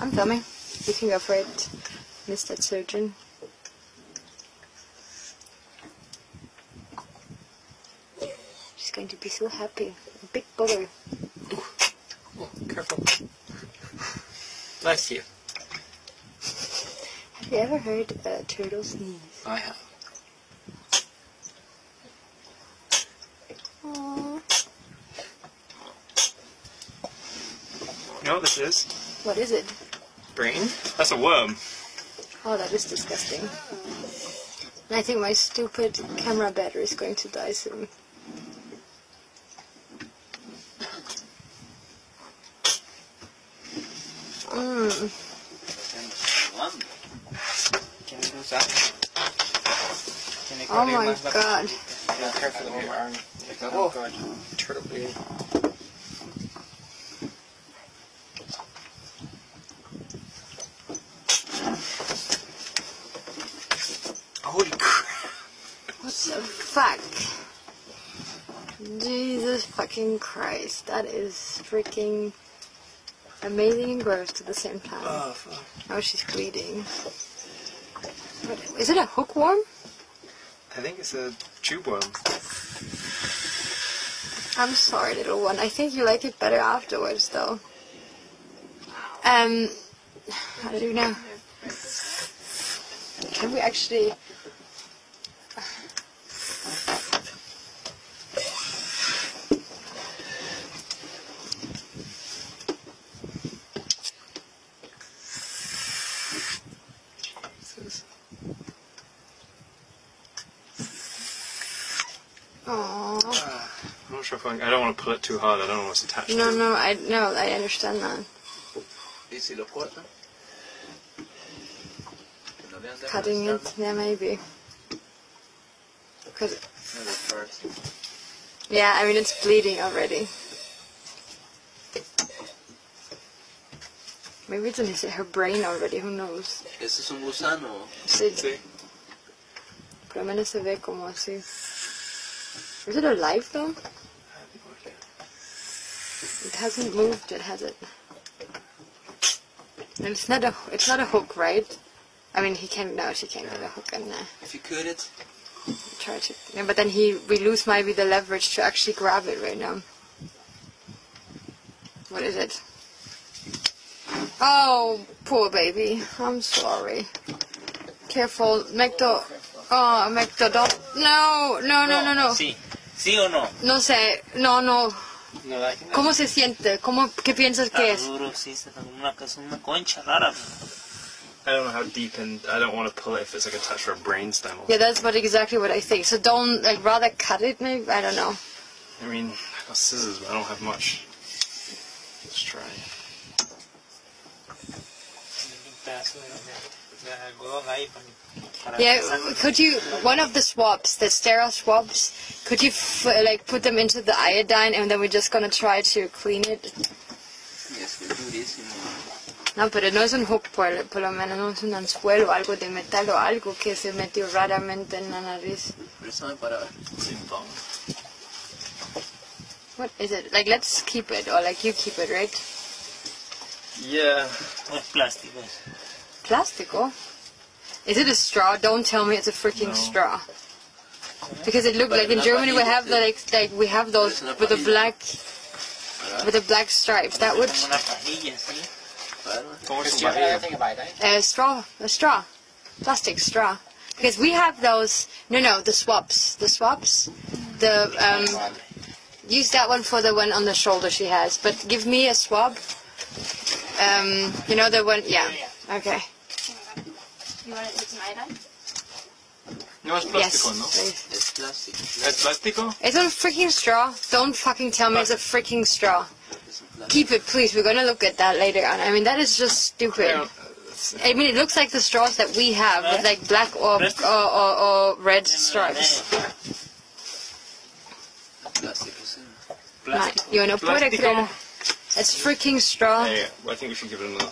I'm filming. You can go for it, Mr. Surgeon. She's going to be so happy. A big booger. Oh, careful. Bless you. Have you ever heard a turtle sneeze? I have. Aww. You know what this is? What is it? Brain? That's a worm. Oh, that is disgusting. And I think my stupid camera battery is going to die soon. Oh my god. Careful with your arm. Oh god. Turtle baby. Holy crap. What the fuck? Jesus fucking Christ. That is freaking amazing and gross at the same time. Oh fuck. Oh, she's bleeding. What, is it a hookworm? I think it's a tube worm. I'm sorry, little one. I think you like it better afterwards, though. How do you know? Can we actually... Aww. I'm not sure if I don't want to pull it too hard. I don't know what's attached to it. No, I understand that. Cutting it, yeah, maybe. Cause, yeah, I mean it's bleeding already. Maybe it's in her brain already. Who knows? ¿Ese es un gusano? Sí. See? Pero al menos se ve como así. Is it alive though? It hasn't moved yet, has it? And it's not a hook, right? I mean, she can't get a hook in there. If you could it. Try to, yeah, but then we lose maybe the leverage to actually grab it right now. What is it? Oh, poor baby. I'm sorry. Careful, Mecto. Oh, Mecto, don't. No. Sí. ¿Sí o no? No sé, no. ¿Cómo se siente? ¿Qué piensas que es? Duro, sí, está como una concha rara. I don't know how deep, and I don't want to pull it if it's like attached to a brainstem. Yeah, that's exactly what I think. So don't, rather cut it maybe? I don't know. I mean, I got scissors, but I don't have much. Let's try. Yeah, could you, one of the swabs, the sterile swabs, could you put them into the iodine and then we're just gonna try to clean it? Yes, durísimo. No, pero no es un hook, por lo menos no es un anzuelo, algo de metal o algo que se metió raramente en la nariz. Préstame para ver. What is it? Let's keep it, or you keep it, right? Yeah. Es plástico. Plástico? Is it a straw? Don't tell me it's a freaking straw. Because it looked like in Germany we have we have those with the black stripes. That would a straw, plastic straw. Because we have those. No, the swabs. Use that one for the one on the shoulder she has. But give me a swab. You know the one. Yeah. Okay. You want to take some iodine? No, es plástico, ¿no? Please. Es plástico. ¿Es plástico? It's a freaking straw. Don't fucking tell me it's a freaking straw. Keep it, please. We're gonna look at that later on. I mean, that is just stupid. I mean, it looks like the straws that we have with black or red stripes. Yo no puedo creer. It's freaking straw. Yeah, I think we should give it another.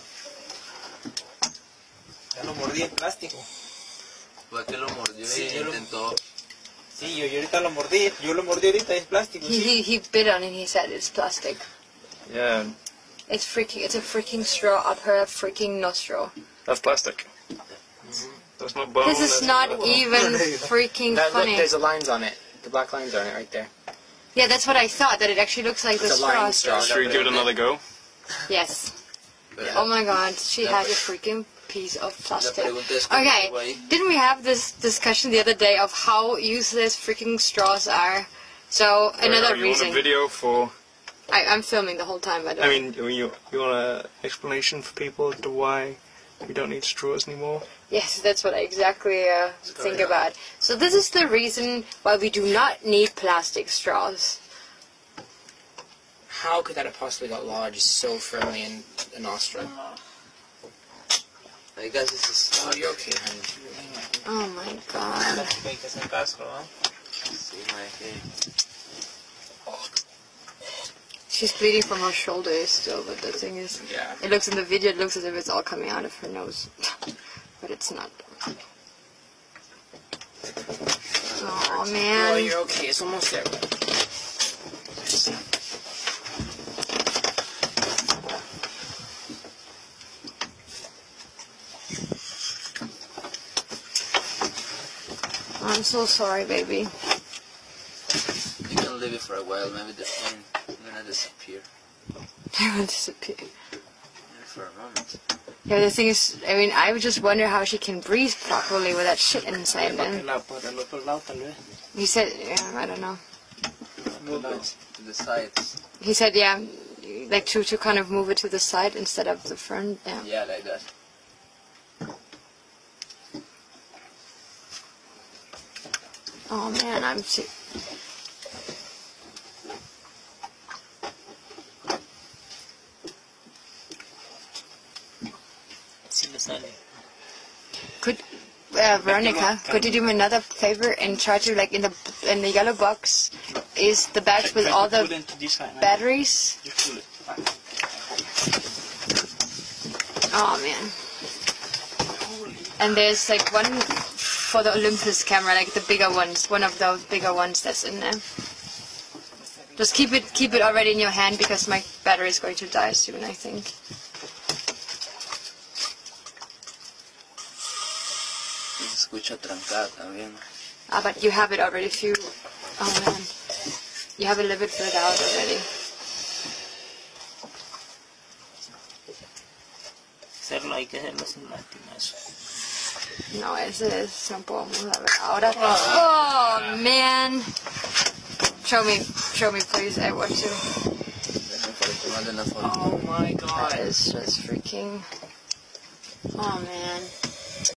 Ya lo mordí en plástico. Fue que lo mordió y intentó. Sí, yo ahorita lo mordí. Yo lo mordí ahorita, es plástico. He bit on it and he said it's plastic. Yeah. It's a freaking straw up her freaking nostril. That's plastic. That's not bone. This is not even freaking funny. Look, there's the lines on it. The black lines on it right there. Yeah, that's what I thought, that it actually looks like the straw. Should we give it another go? Yes. Oh my god, she has a freaking piece of plastic. Okay, didn't we have this discussion the other day of how useless freaking straws are? So, another reason. You want a video for... I'm filming the whole time, by the way. I mean, you want an explanation for people as to why we don't need straws anymore? Yes, that's what I exactly think about. So this is the reason why we do not need plastic straws. How could that have possibly got lodged so firmly in the nostril? I guess it's a start. Are you okay, honey? Oh my god. She's bleeding from her shoulder still, but the thing is, it looks in the video, it looks as if it's all coming out of her nose. But it's not. Oh man. Oh, you're okay, it's almost there. I'm so sorry, baby. You can leave it for a while, maybe the pain is gonna disappear. It will disappear. For a moment. Yeah, the thing is, I mean, I would just wonder how she can breathe properly with that shit inside then. He said, yeah, I don't know. To the sides. He said, yeah, like to kind of move it to the side instead of the front. Yeah. Yeah, like that. Oh man, I'm sick. Could Veronica, could you do me another favor and try to, like, in the yellow box is the bags with all the batteries? Oh man. And there's like one for the Olympus camera, like the bigger ones, one of those bigger ones that's in there. Just keep it already in your hand because my battery is going to die soon, I think. Ah, but you have it already. Oh man, you have a little bit bled out already. No, ese es, no podemos ver ahora. Oh man, show me, please. I want to. Oh my god. That is just freaking. Oh man.